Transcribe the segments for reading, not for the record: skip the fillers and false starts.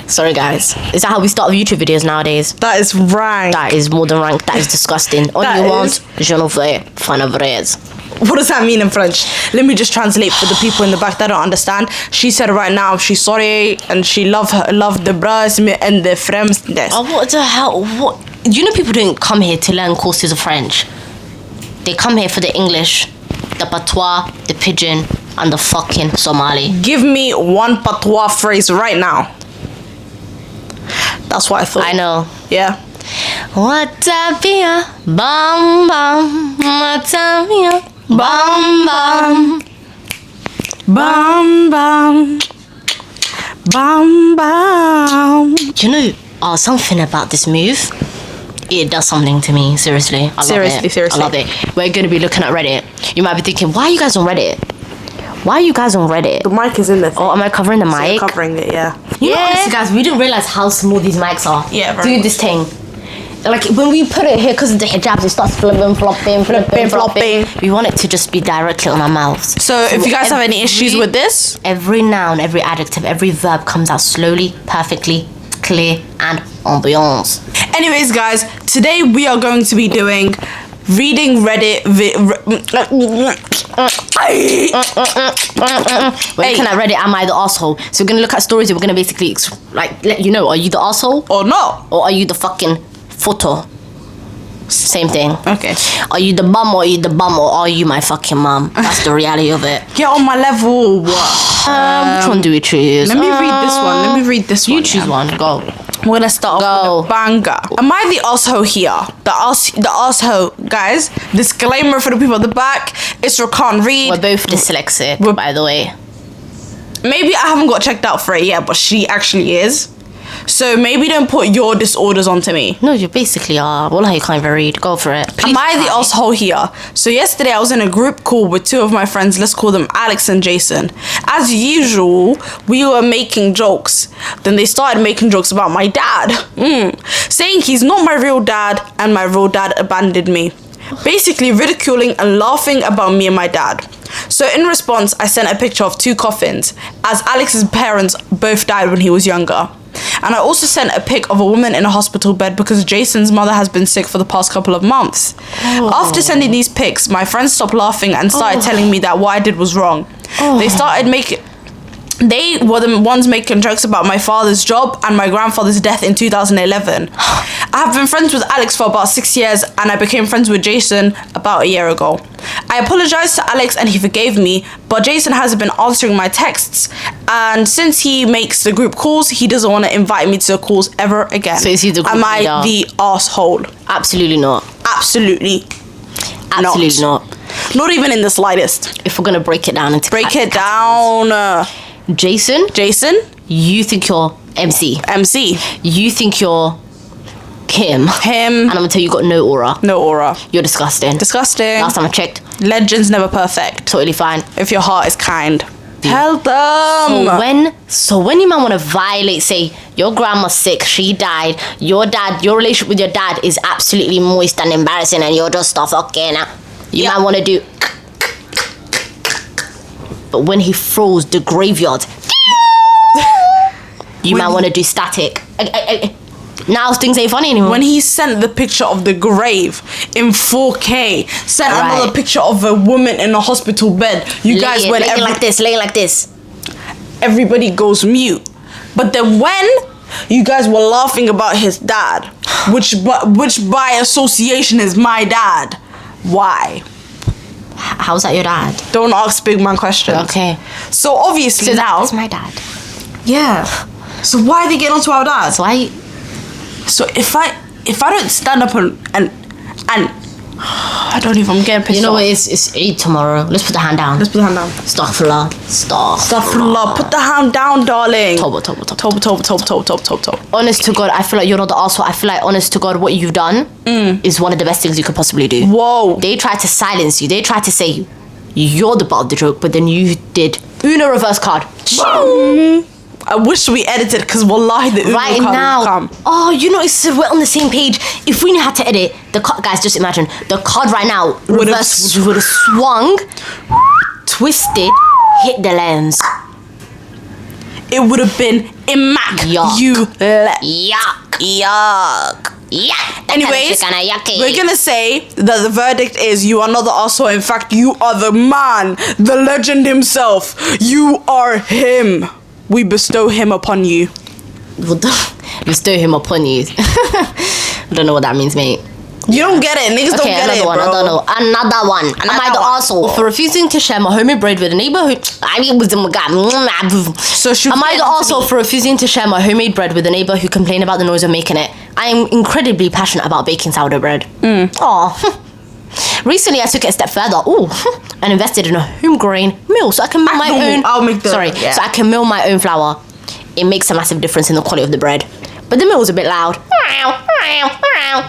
Sorry, guys. Is that how we start YouTube videos nowadays? That is rank. That is more than rank. That is disgusting. All you want, je ne veux fan of reds. What does that mean in French? Let me just translate for the people in the back that don't understand. She said right now she's sorry and she loved the bras and the frames. Oh, what the hell? What? You know people don't come here to learn courses of French. They come here for the English, the patois, the pidgin, and the fucking Somali. Give me one patois phrase right now. That's what I thought. I know. Yeah. Watapia, bam bam, watapia, bam bam, bam bam, bam bam. Do you know something about this move? It does something to me. Seriously, I love it. I love it. We're gonna be looking at Reddit. You might be thinking, why are you guys on Reddit? Why are you guys on Reddit? The mic is in there. Oh, am I covering the mic? So you're covering it, yeah. You know, honestly, guys, we didn't realize how small these mics are. Yeah, very Do much. this thing. Like, when we put it here, because of the hijabs, it starts flopping. We want it to just be directly on our mouths. So if you guys have any issues with this? Every noun, every adjective, every verb comes out slowly, perfectly, clear, and ambiance. Anyways, guys, today we are going to be doing reading Reddit. We're looking at Reddit, am I the asshole? So we're going to look at stories and we're going to basically, like, let you know, are you the asshole? Or not? Or are you the fucking photo? Same thing. Okay. Are you the bum or are you the bum or are you my fucking mum? That's the reality of it. Get on my level. Which one do we choose? Let me read this one. You choose one. Go. We're gonna start off with a banger. Am I the asshole here? The asshole, guys. Disclaimer for the people at the back. Isra can't read. We're both dyslexic, by the way. Maybe I haven't got checked out for it yet, but she actually is. So maybe don't put your disorders onto me. No, you basically are. Wallahi, you can't even read. Go for it. Am I the asshole here? So yesterday I was in a group call with two of my friends. Let's call them Alex and Jason. As usual, we were making jokes. Then they started making jokes about my dad. Saying he's not my real dad and my real dad abandoned me. Basically ridiculing and laughing about me and my dad. So in response, I sent a picture of two coffins, as Alex's parents both died when he was younger. And I also sent a pic of a woman in a hospital bed because Jason's mother has been sick for the past couple of months. After sending these pics, my friends stopped laughing and started telling me that what I did was wrong. They were the ones making jokes about my father's job and my grandfather's death in 2011. I have been friends with Alex for about 6 years and I became friends with Jason about a year ago. I apologized to Alex and he forgave me, but Jason hasn't been answering my texts, and since he makes the group calls, he doesn't want to invite me to the calls ever again. So is he the group Am I leader? the asshole? Absolutely not. Absolutely not. Not even in the slightest. If we're gonna break it down into Jason, you think you're MC. You think you're him. And I'm gonna tell you, got no aura. You're disgusting. Last time I checked, legends never perfect. Totally fine. If your heart is kind, tell them. So when you might want to violate, say your grandma's sick, she died, your relationship with your dad is absolutely moist and embarrassing, and you're just a fucking, you might want to do. But when he throws the graveyard, you might want to do static. Now things ain't funny anymore. When he sent the picture of the grave in 4K, sent another picture of a woman in a hospital bed. You guys went laying like this. Everybody goes mute. But then when you guys were laughing about his dad, which by association is my dad, why? How's that your dad? Don't ask big man questions. Okay. So obviously now that's my dad. Yeah. So why are they getting onto our dad? So if I don't stand up and I don't even, I'm getting pissed off. You know what, it's Eid tomorrow. Let's put the hand down. Astaghfirullah. Put the hand down, darling. Toba. Honest to God, I feel like you're not the asshole. I feel like, honest to God, what you've done is one of the best things you could possibly do. Whoa. They tried to silence you. They tried to say you're the butt of the joke, but then you did Uno reverse card. I wish we edited, because wallahi the Uno right card now. would come. Oh, you know, we're on the same page. If we knew how to edit the card, guys, just imagine the card right now would have swung, twisted, hit the lens. it would have been immaculate. Yuck. Anyways, we're gonna say that the verdict is you are not the asshole. In fact, you are the man, the legend himself. You are him. We bestow him upon you. Bestow him upon you. I don't know what that means, mate. You don't get it. Niggas don't get it, bro. Another one. Am I the asshole for refusing to share my homemade bread with a neighbor who... Am I the asshole for refusing to share my homemade bread with a neighbor who complained about the noise of making it? I am incredibly passionate about baking sourdough bread. Recently, I took it a step further. And invested in a homegrown mill so I can mill my own... so I can mill my own flour. It makes a massive difference in the quality of the bread. But the mill was a bit loud.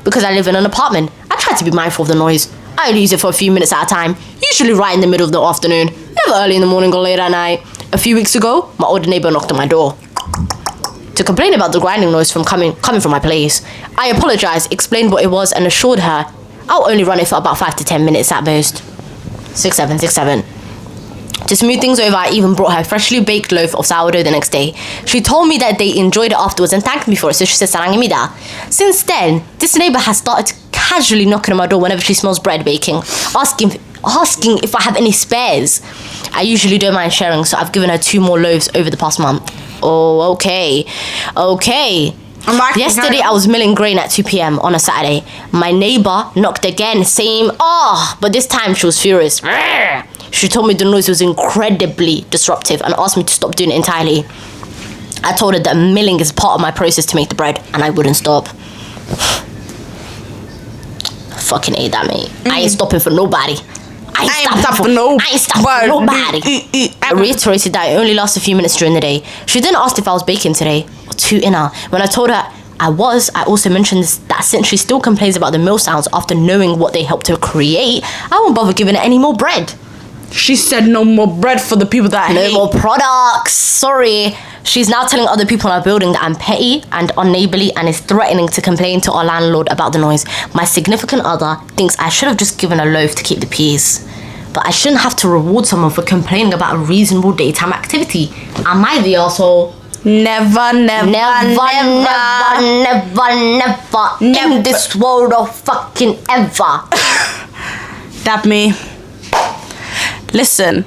Because I live in an apartment. I try to be mindful of the noise. I only use it for a few minutes at a time. Usually right in the middle of the afternoon. Never early in the morning or late at night. A few weeks ago, my older neighbor knocked on my door to complain about the grinding noise coming from my place. I apologized, explained what it was, and assured her I'll only run it for about 5 to 10 minutes at most. 6-7. To smooth things over, I even brought her a freshly baked loaf of sourdough the next day. She told me that they enjoyed it afterwards and thanked me for it, so she said sarangimida. Since then, this neighbor has started casually knocking on my door whenever she smells bread baking, asking if I have any spares. I usually don't mind sharing, so I've given her 2 more loaves over the past month. Oh, okay. Yesterday, I was milling grain at 2 p.m. on a Saturday. My neighbor knocked again, same. But this time she was furious. She told me the noise was incredibly disruptive and asked me to stop doing it entirely. I told her that milling is part of my process to make the bread, and I wouldn't stop. Fucking hate that, mate. I ain't stopping for nobody. I ain't stopping for nobody. I reiterated that it only lasts a few minutes during the day. She then asked if I was baking today, or 2 in her. When I told her I also mentioned that since she still complains about the mill sounds after knowing what they helped her create, I won't bother giving her any more bread. She said no more bread for the people that hate. No more products. Sorry. She's now telling other people in our building that I'm petty and unneighborly and is threatening to complain to our landlord about the noise. My significant other thinks I should have just given a loaf to keep the peace. But I shouldn't have to reward someone for complaining about a reasonable daytime activity. Am I the asshole? Never. In this world of fucking ever. That me. Listen,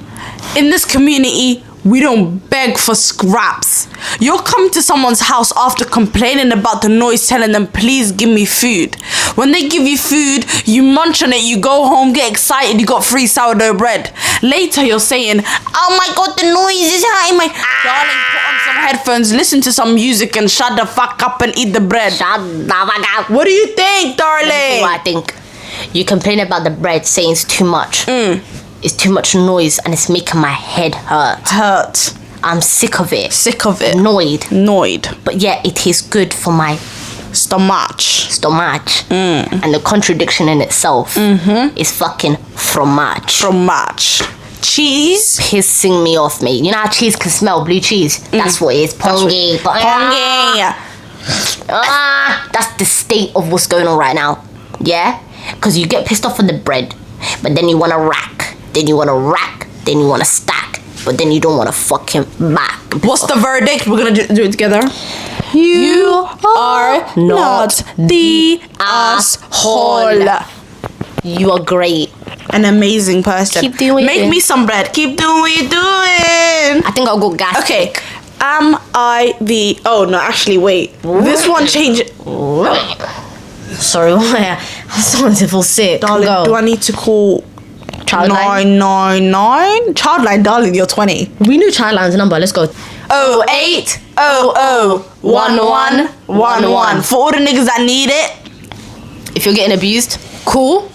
in this community, we don't beg for scraps. You'll come to someone's house after complaining about the noise, telling them, please give me food. When they give you food, you munch on it, you go home, get excited, you got free sourdough bread. Later, you're saying, oh my God, the noise is high. Darling, put on some headphones, listen to some music, and shut the fuck up and eat the bread. Shut the fuck up. What do you think, darling? What I think. You complain about the bread, saying it's too much. It's too much noise and it's making my head hurt. I'm sick of it. Annoyed. But yeah, it tastes good for my stomach. And the contradiction in itself is fucking fromage. Cheese pissing me off, mate. You know how cheese can smell? Blue cheese. That's what it is. Pongy. That's the state of what's going on right now. Yeah? Because you get pissed off on the bread, but then you want to rack. Then you want to stack, but then you don't want to fucking back. What's the verdict? We're gonna do it together. You are not the asshole. You are great. An amazing person. Keep doing Make me some bread. Keep doing what you're doing. I think I'll go gas. Okay. Am I the... Oh, no, actually, wait. This one changed... Sorry, I'm starting to feel sick. Darling, do I need to call... Childline? 999? Childline, darling, you're 20. We knew Childline's number. Let's go. 08001111. For all the niggas that need it. If you're getting abused, cool.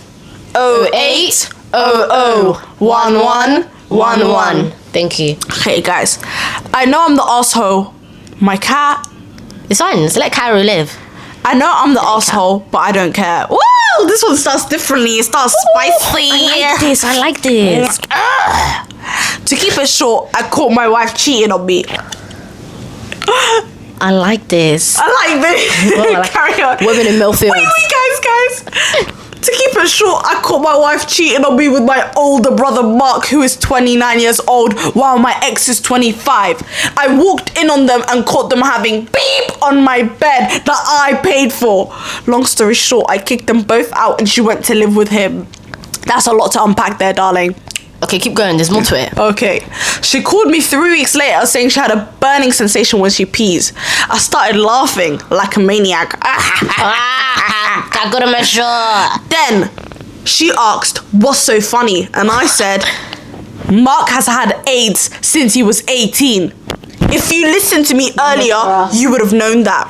08001111. Thank you. Okay, guys. I know I'm the asshole. My cat. It's fine. Let's let Cairo live. I know I'm the asshole, but I don't care. Woo! This one starts differently. It starts spicy. I like this. To keep it short, I caught my wife cheating on me. I like this. Well, carry on. Women in Millfield. Wait, guys. To keep it short, I caught my wife cheating on me with my older brother Mark, who is 29 years old, while my ex is 25. I walked in on them and caught them having beep on my bed that I paid for. Long story short, I kicked them both out and she went to live with him. That's a lot to unpack there, darling. Okay, keep going. There's more to it. Okay. She called me 3 weeks later saying she had a burning sensation when she pees. I started laughing like a maniac. I gotta make sure. Then she asked, what's so funny? And I said, Mark has had AIDS since he was 18. If you listened to me earlier, you would have known that.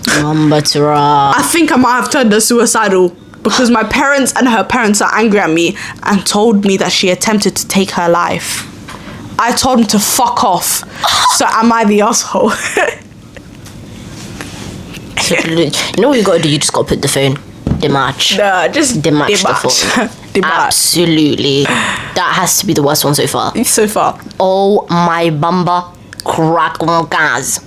I think I might have turned her suicidal because my parents and her parents are angry at me and told me that she attempted to take her life. I told them to fuck off. So am I the asshole? You know what you gotta do? You just gotta put the phone. Dematch. Nah, just dematch the phone. Absolutely. That has to be the worst one so far. So far. Oh my bumba crack guys.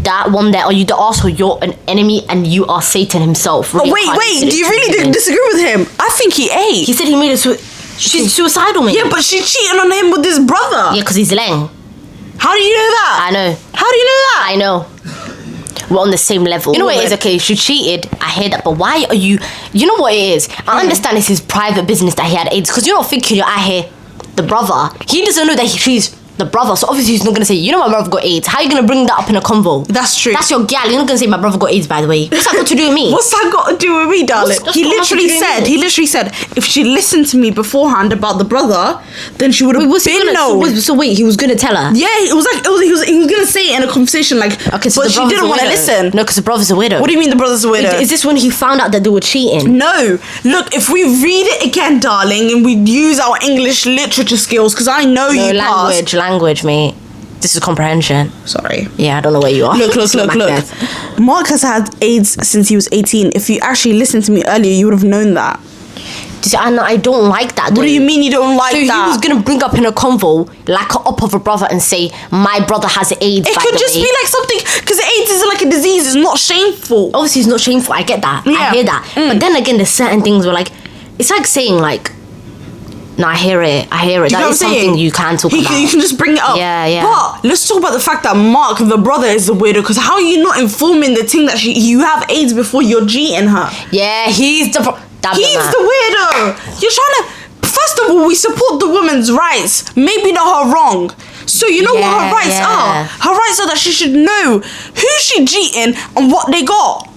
That one there, are you the asshole? You're an enemy and you are Satan himself. Really wait, do you really disagree with him? I think he ate. He said he made a she's suicidal, mate. Yeah, but she cheated on him with his brother. Yeah, because he's Leng. How do you know that? I know. How do you know that? I know. We're on the same level. You know what it is? Okay, she cheated. I hear that. But why are you... You know what it is? I understand it's his private business that he had AIDS. Because you're not thinking you're out here, the brother. He doesn't know that she's the brother. So obviously he's not going to say, you know my brother got AIDS. How are you going to bring that up in a convo? That's true. That's your gal. You're not going to say my brother got AIDS, by the way. What's that got to do with me? What's that got to do with me, darling? He literally said, if she listened to me beforehand about the brother, then she would have been known. So wait, he was going to tell her? Yeah, he was going to say it in a conversation, like, okay, so but she didn't want to listen. No, because the brother's a widow. What do you mean the brother's a widow? Is this when he found out that they were cheating? No. Look, if we read it again, darling, and we use our English literature skills, because I know you passed. Language, mate. This is comprehension. Sorry. Yeah, I don't know where you are. Look. Mark has had AIDS since he was 18. If you actually listened to me earlier, you would have known that. I don't like that. What do you mean you don't like that? So he was going to bring up in a convo like an up of a brother and say, my brother has AIDS. It could just be like something, because AIDS is like a disease. It's not shameful. Obviously, it's not shameful. I get that. Yeah. I hear that. But then again, there's certain things where like, it's like saying like, no, I hear it. That is something you can talk about. You can just bring it up. Yeah. But let's talk about the fact that Mark, the brother, is the widow. Because how are you not informing the thing that you have AIDS before you're cheating her? Yeah, he's the weirdo. You're trying to... First of all, we support the woman's rights. Maybe not her wrong. So you know what her rights are? Her rights are that she should know who she cheating and what they got.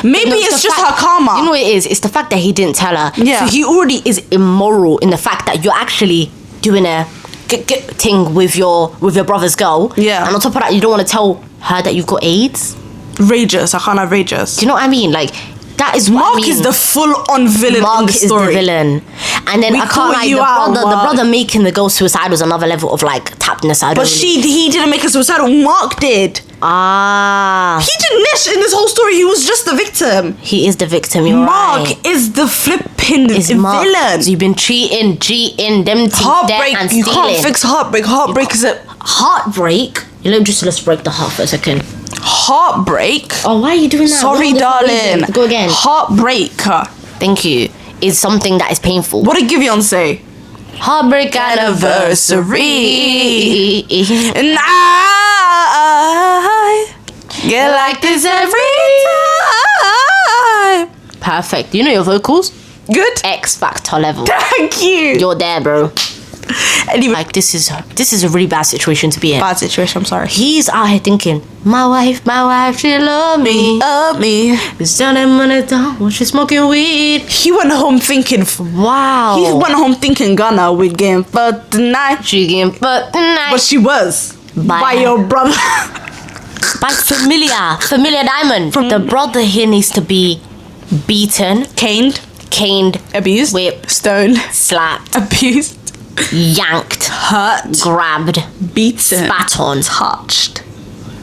Maybe it's just her karma. You know what it is? It's the fact that he didn't tell her. Yeah. So he already is immoral in the fact that you're actually doing a thing with your brother's girl. Yeah. And on top of that, you don't want to tell her that you've got AIDS. Rageous. I can't have rageous. Do you know what I mean? Like, that is what Mark I mean. is the full-on villain in the story. Mark is the villain. And then I can't lie, the brother making the girl suicidal was another level of like tapness. But he didn't make her suicidal. Mark did. He did niche in this whole story. He was just the victim. He is the victim. You're Mark right. is the flipping villain. So you've been cheating, them heartbreak. And you can't fix heartbreak. Heartbreak is a heartbreak. Let's break the heart for a second. Heartbreak. Oh, why are you doing that? Sorry, darling. Go again. Heartbreak. Thank you. Is something that is painful. What did Giveon say? Heartbreak anniversary. And I get like this every time. Perfect. You know your vocals? Good. X Factor level. Thank you. You're there, bro. Anyway, like this is a really bad situation to be in. Bad situation. I'm sorry. He's out here thinking, my wife, she love me. It's down in money down when she's smoking weed. He went home thinking, wow. He went home thinking, Ghana, we getting fucked tonight. She getting fucked tonight. But she was by your brother. By familiar diamond. The brother here needs to be beaten, caned, abused, whipped, stoned, slapped, abused, yanked, hurt, grabbed, beaten, spat on, touched.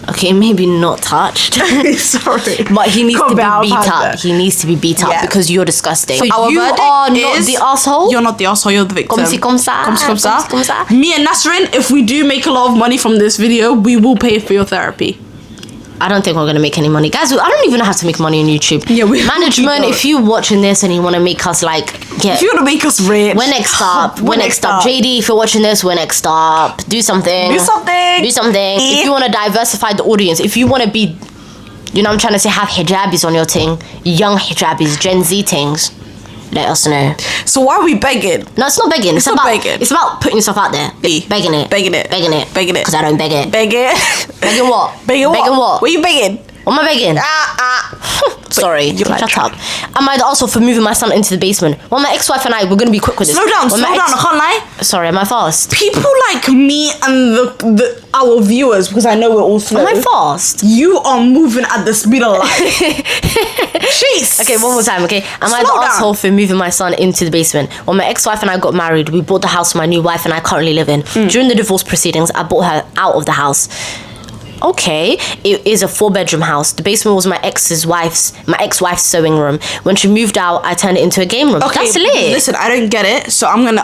Okay, maybe not touched. Sorry. But he needs to be beat up. He needs to be beat up because you're disgusting. So you are not the asshole? You're not the asshole, you're the victim. Comme ça. Me and Nasrin, if we do make a lot of money from this video, we will pay for your therapy. I don't think we're gonna make any money, guys. I don't even know how to make money on YouTube. Yeah, management. If you're watching this and you want to make us if you want to make us rich, we're next up. We're next up. JD, if you're watching this, we're next up. Do something. Do something. If you want to diversify the audience, if you want to be, you know, what I'm trying to say, have hijabis on your thing, young hijabis, Gen Z things. Let us know. So why are we begging? No, it's not begging. It's not about begging. It's about putting yourself out there. Begging it. Because I don't beg it. Begging what? Begging what? What? What are you begging? What am I begging? Sorry, shut up. Am I also for moving my son into the basement? Well, my ex-wife and I, we're gonna be quick with this. Slow down, I can't lie. Sorry, am I fast? People like me and our viewers, because I know we're all slow. Am I fast? You are moving at the speed of light. Jeez. Okay, one more time, okay? Am I the asshole for moving my son into the basement? When my ex-wife and I got married, we bought the house my new wife and I currently live in. During the divorce proceedings, I bought her out of the house. Okay, it is a 4-bedroom house. The basement was my ex-wife's sewing room. When she moved out, I turned it into a game room. Okay, that's lit. Listen, I don't get it, so I'm gonna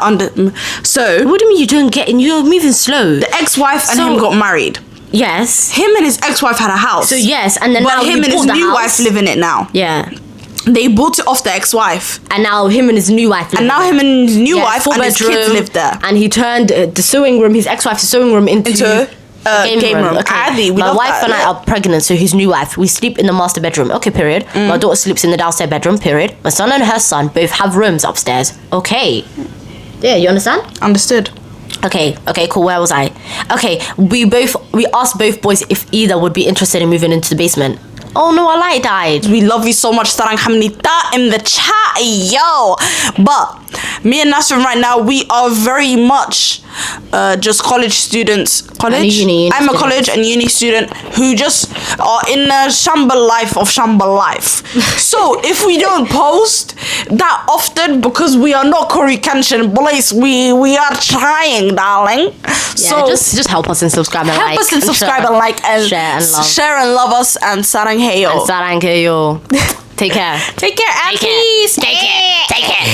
So what do you mean you don't get it? You're moving slow. The ex-wife and him got married. Yes. Him and his ex-wife had a house. So yes, and then now him and his new wife live in it now. Yeah. They bought it off the ex-wife. And now him and his new wife live and now him and his new wife and his kids live there. And he turned the sewing room, his ex-wife's sewing room into game room. Okay. My wife and I are pregnant, so his new wife. We sleep in the master bedroom. Okay, period. My daughter sleeps in the downstairs bedroom. Period. My son and her son both have rooms upstairs. Okay. Yeah, you understand? Understood. Okay, cool. Where was I? Okay, we asked both boys if either would be interested in moving into the basement. Oh no, our light died. We love you so much, Sarang Hamnita in the chat, yo. But me and Nasrin right now, we are very much just college students. College? Uni I'm a college and uni student who just are in a shamble life. So if we don't post that often because we are not Korean boys, we are trying, darling. Yeah, so just help us and subscribe and like. Help us and subscribe and like and share and love us and sarang heyo. And sarang heyo. Take care. Take care, Take care.